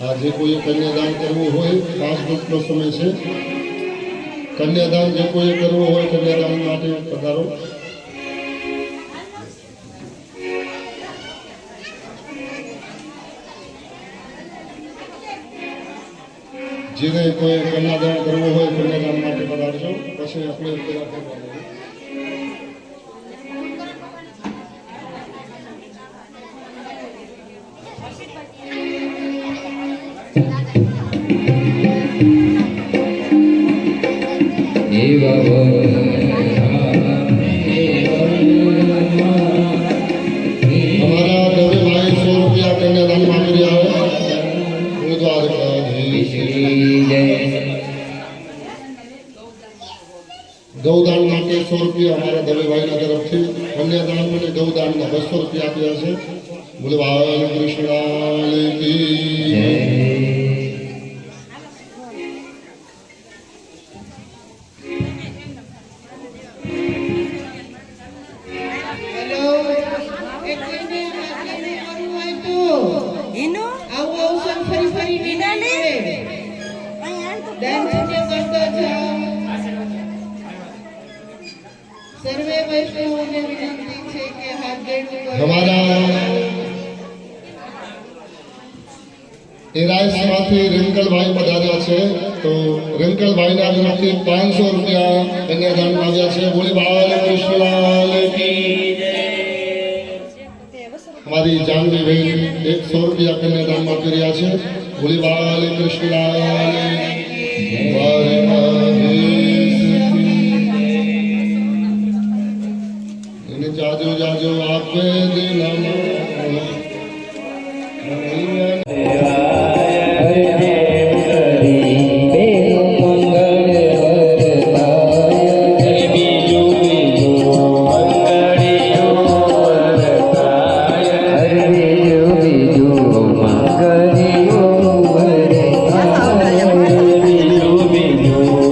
આજે કોઈ કન્યાદાન કરવું હોય 5 મિનિટનો સમય છે. કન્યાદાન જે કોઈ કરવું હોય કન્યાદાન માટે પધારો. જેને કોઈ કન્યાદાન કરવું હોય કન્યાદાન માટે પધારજો. પછી આપણે ગૌદાન માટે 100 રૂપિયા અમારા દવેભાઈના તરફથી કન્યાદાન માટે ગૌદાનના 200 રૂપિયા આપ્યા છે. બોલે બાલકૃષ્ણ કી જય. सर्वे वैष्णवों ने विनंती है कि हाथ जोड़ हमारा एराइसમાંથી रिंकलભાઈ પધાર્યા છે. તો रिंकलભાઈના તરફથી 500 રૂપિયા કન્યાદાન આવ્યા છે. બોલી બાલકૃષ્ણ કી જય. हमारी जानवी बहन 100 રૂપિયા કન્યાદાનમાં કર્યા છે. બોલી બાલકૃષ્ણ जाजो जाजो आपके दिल બીજું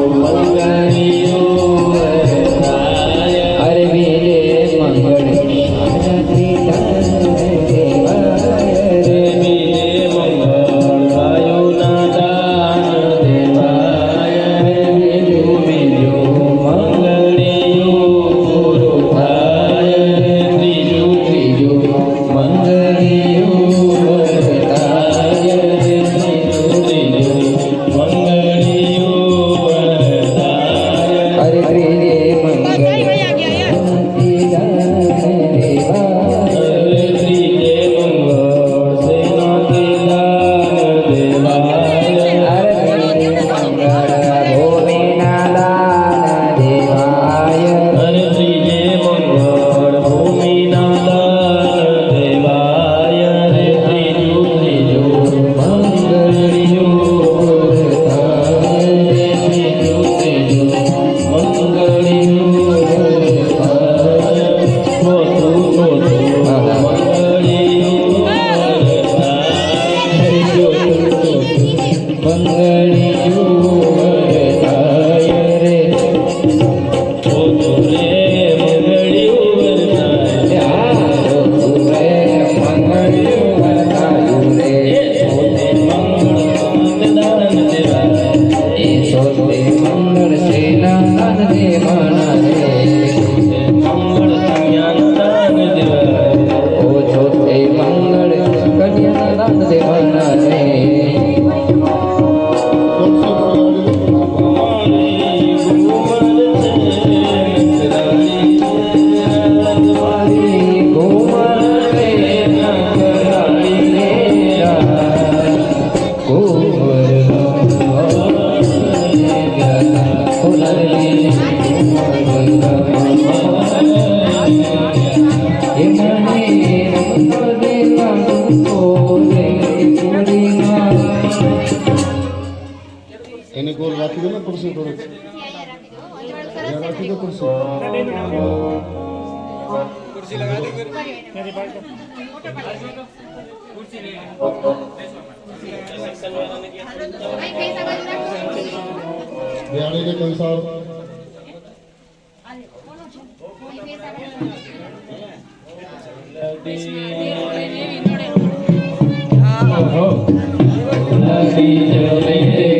એને ગોળ રાખી દો ને ખુરશી પર ત્યાં રાખી દો ખુરશી બિયાણી કે કંસાર લગી જવે